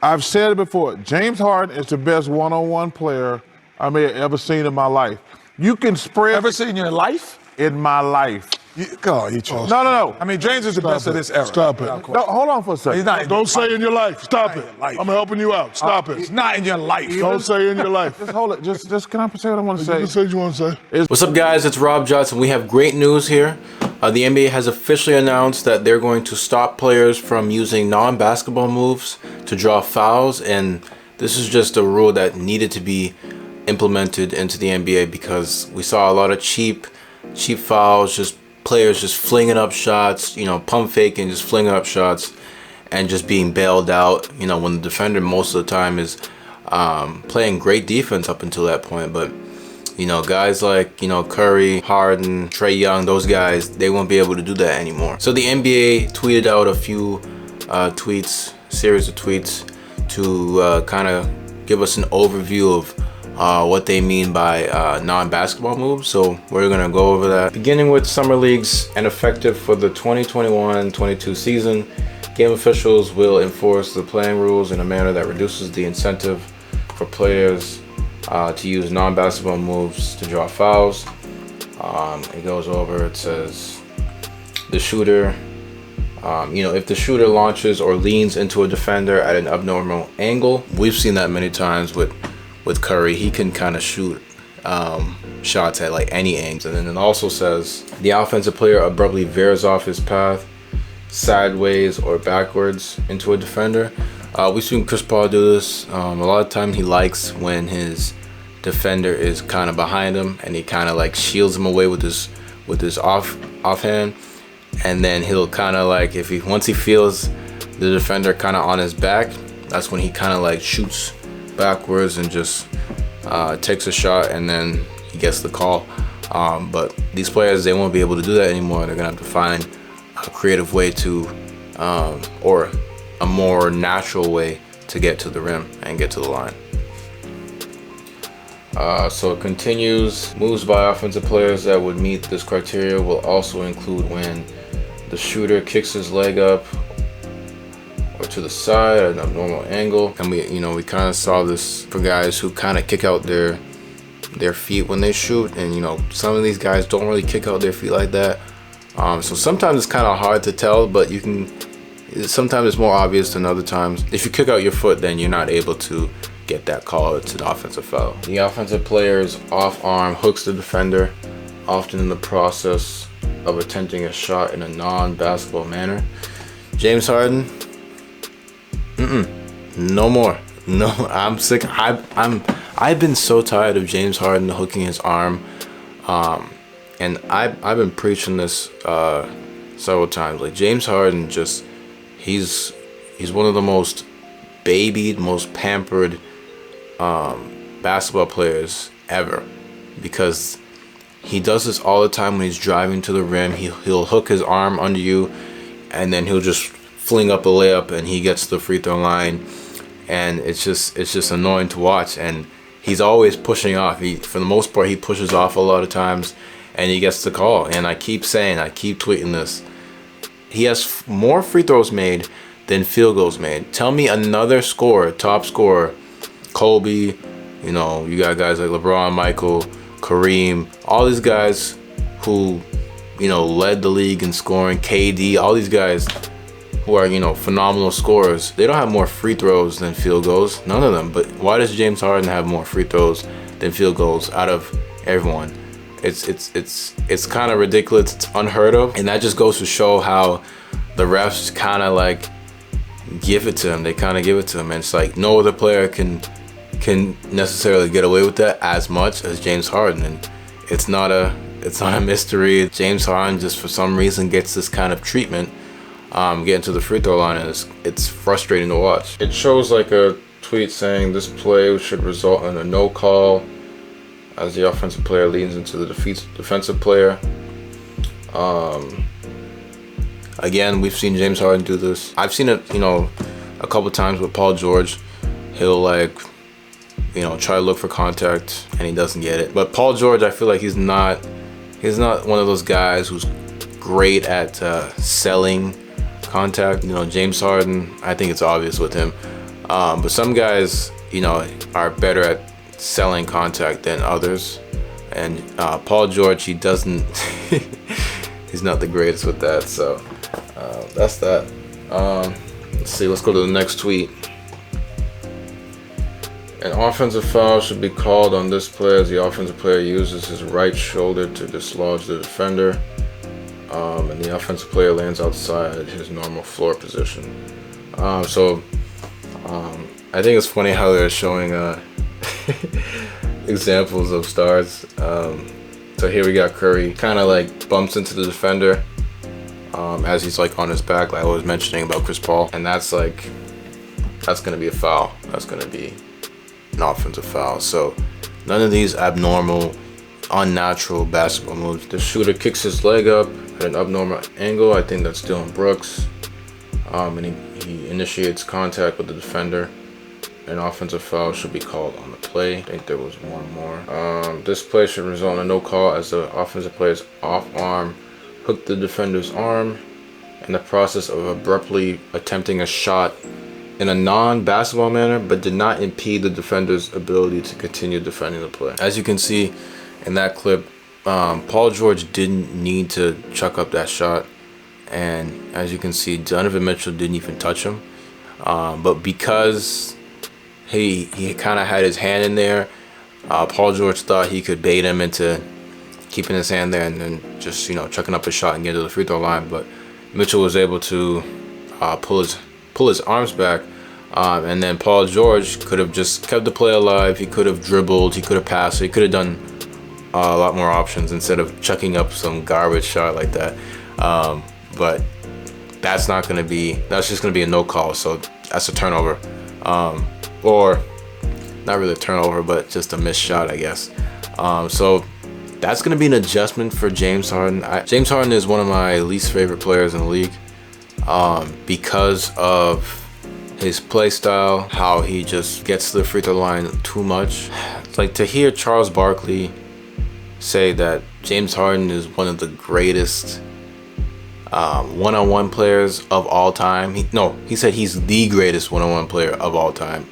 I've said it before. James Harden is the best one-on-one player I may have ever seen in my life. You can spread. Ever seen in your life? In my life. God, he chose. No. I mean, James is the best of this era. Stop it. No, hold on for a second. He's not. Don't say in your life. Stop it. I'm helping you out. Stop it. He's not in your life. Don't say in your life. Just hold it. Just can I say what I want to You can say? say what you want to say. What's up, guys? It's Rob Johnson. We have great news here. The NBA has officially announced that they're going to stop players from using non-basketball moves to draw fouls, and this is just a rule that needed to be implemented into the NBA because we saw a lot of cheap fouls, just players just flinging up shots, pump faking, just flinging up shots and just being bailed out, when the defender most of the time is playing great defense up until that point. But guys like, Curry, Harden, Trae Young, those guys, they won't be able to do that anymore. So the NBA tweeted out a few series of tweets to kind of give us an overview of what they mean by non-basketball moves. So we're gonna go over that. Beginning with summer leagues and effective for the 2021-22 season, game officials will enforce the playing rules in a manner that reduces the incentive for players to use non-basketball moves to draw fouls. It goes over, it says the shooter, if the shooter launches or leans into a defender at an abnormal angle. We've seen that many times with Curry. He can kind of shoot shots at like any angle. And then it also says the offensive player abruptly veers off his path sideways or backwards into a defender. We've seen Chris Paul do this. A lot of times he likes when his defender is kind of behind him and he kind of like shields him away with his offhand, and then he'll kind of like, once he feels the defender kind of on his back, that's when he kind of like shoots backwards and just takes a shot, and then he gets the call. But these players, they won't be able to do that anymore. They're gonna have to find a creative way to or a more natural way to get to the rim and get to the line. So it continues. Moves by offensive players that would meet this criteria will also include when the shooter kicks his leg up or to the side at an abnormal angle. And we kind of saw this for guys who kind of kick out their feet when they shoot, and some of these guys don't really kick out their feet like that. So sometimes it's kind of hard to tell, but sometimes it's more obvious than other times. If you kick out your foot, then you're not able to get that call. It's an offensive foul. The offensive player's off arm hooks the defender, often in the process of attempting a shot in a non-basketball manner. James Harden, no more. No, I'm sick. I've been so tired of James Harden hooking his arm, and I've been preaching this several times. Like, James Harden, he's one of the most babied, most pampered basketball players ever, because he does this all the time when he's driving to the rim. He'll hook his arm under you, and then he'll just fling up a layup, and he gets to the free throw line, and it's just annoying to watch. And he's always pushing off. For the most part, he pushes off a lot of times, and he gets the call. And I keep tweeting this. He has more free throws made than field goals made. Tell me another top scorer, Kobe, you got guys like LeBron, Michael, Kareem, all these guys who, led the league in scoring, KD, all these guys who are, phenomenal scorers. They don't have more free throws than field goals, none of them. But why does James Harden have more free throws than field goals out of everyone? It's kind of ridiculous. It's unheard of, and that just goes to show how the refs kind of like give it to him. They kind of give it to him, and it's like no other player can necessarily get away with that as much as James Harden. And it's not a mystery. James Harden just for some reason gets this kind of treatment getting to the free throw line, and it's frustrating to watch. It shows like a tweet saying this play should result in a no call as the offensive player leans into the defensive player. Again, we've seen James Harden do this. I've seen it, a couple times with Paul George. He'll try to look for contact and he doesn't get it. But Paul George, I feel like he's not one of those guys who's great at selling contact. James Harden, I think it's obvious with him. But some guys, you know, are better at selling contact than others. And Paul George, he doesn't, he's not the greatest with that. So that's that. Let's see, let's go to the next tweet. An offensive foul should be called on this player as the offensive player uses his right shoulder to dislodge the defender. And the offensive player lands outside his normal floor position. I think it's funny how they're showing examples of stars. So here we got Curry, kind of like bumps into the defender as he's like on his back, like I was mentioning about Chris Paul, and that's gonna be a foul. That's gonna be an offensive foul. So none of these abnormal, unnatural basketball moves. The shooter kicks his leg up at an abnormal angle. I think that's Dylan Brooks. And he initiates contact with the defender. An offensive foul should be called on the play. I think there was one more. This play should result in a no call as the offensive player's off arm hooked the defender's arm in the process of abruptly attempting a shot in a non-basketball manner, but did not impede the defender's ability to continue defending the play. As you can see in that clip, Paul George didn't need to chuck up that shot, and as you can see, Donovan Mitchell didn't even touch him. But because he kind of had his hand in there, Paul George thought he could bait him into keeping his hand there and then just, you know, chucking up a shot and get to the free throw line. But Mitchell was able to pull his arms back, and then Paul George could have just kept the play alive. He could have dribbled, he could have passed, he could have done a lot more options instead of chucking up some garbage shot like that. But that's just gonna be a no call, so that's a turnover, or not really a turnover, but just a missed shot, I guess. So that's gonna be an adjustment for James Harden. James Harden is one of my least favorite players in the league, because of his play style, how he just gets to the free throw line too much. It's like to hear Charles Barkley say that James Harden is one of the greatest one-on-one players of all time. He said he's the greatest one-on-one player of all time.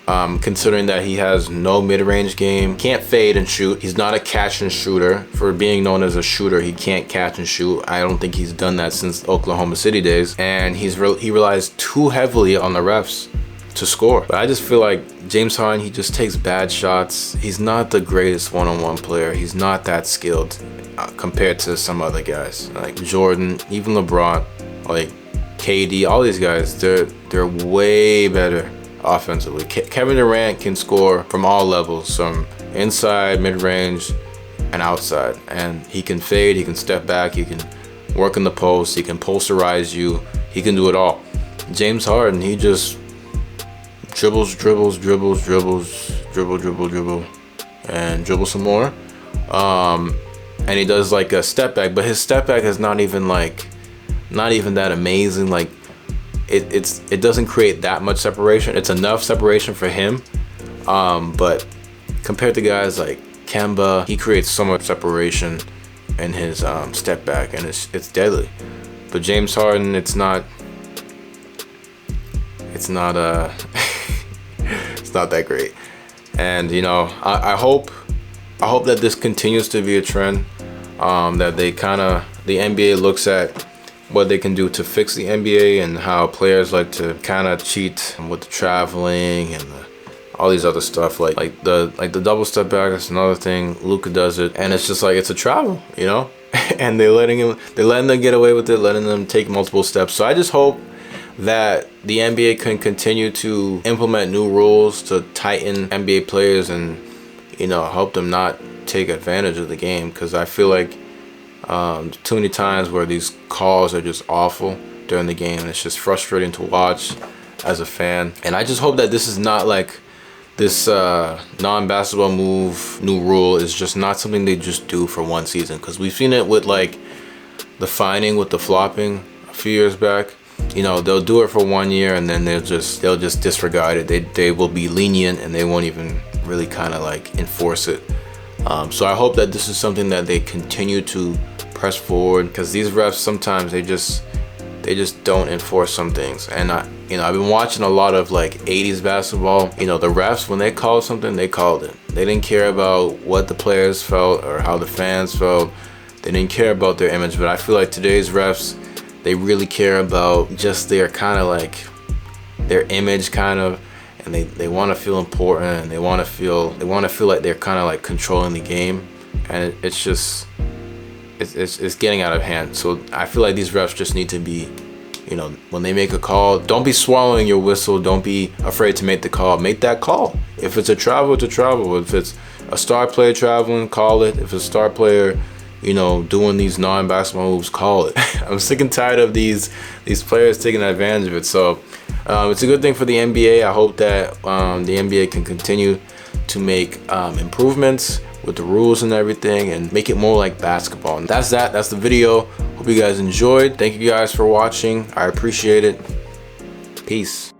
Considering that he has no mid-range game, can't fade and shoot. He's not a catch and shooter. For being known as a shooter, he can't catch and shoot. I don't think he's done that since Oklahoma City days. And he relies too heavily on the refs to score. But I just feel like James Harden, he just takes bad shots. He's not the greatest one-on-one player. He's not that skilled compared to some other guys like Jordan, even LeBron, like KD. All these guys, they're way better offensively. Kevin Durant can score from all levels, from inside, mid-range, and outside. And he can fade, he can step back, he can work in the post, he can posterize you, he can do it all. James Harden, he just dribble, and dribble some more. And he does like a step back, but his step back is not even that amazing. Like it doesn't create that much separation. It's enough separation for him, but compared to guys like Kemba, he creates so much separation in his step back, and it's deadly. But James Harden, it's not it's not that great. And you know, I hope that this continues to be a trend, that the NBA looks at what they can do to fix the NBA and how players like to kind of cheat with the traveling and all these other stuff, like the double step back. That's another thing. Luka does it, and it's just like it's a travel, you know. And they're letting them get away with it, letting them take multiple steps. So I just hope that the NBA can continue to implement new rules to tighten NBA players and, you know, help them not take advantage of the game, because I feel like too many times where these calls are just awful during the game, and it's just frustrating to watch as a fan. And I just hope that this is not like this non-basketball move new rule is just not something they just do for one season, because we've seen it with like the fining with the flopping a few years back. You know, they'll do it for 1 year and then they'll just disregard it. They will be lenient and they won't even really kind of like enforce it. So I hope that this is something that they continue to press forward, because these refs sometimes they just don't enforce some things. And You know, I've been watching a lot of like 80s basketball. You know, the refs, when they called something, they called it. They didn't care about what the players felt or how the fans felt. They didn't care about their image. But I feel like today's refs, they really care about just their kind of like their image kind of, and they want to feel important, and they want to feel like they're kind of like controlling the game, and it's just it's getting out of hand. So I feel like these refs just need to be, you know, when they make a call, don't be swallowing your whistle. Don't be afraid to make the call. Make that call. If it's a travel, it's a travel. If it's a star player traveling, call it. If it's a star player, you know, doing these non-basketball moves, call it. I'm sick and tired of these players taking advantage of it. So it's a good thing for the NBA. I hope that the NBA can continue to make improvements with the rules and everything and make it more like basketball. And that's the video. Hope you guys enjoyed. Thank you guys for watching. I appreciate it. Peace.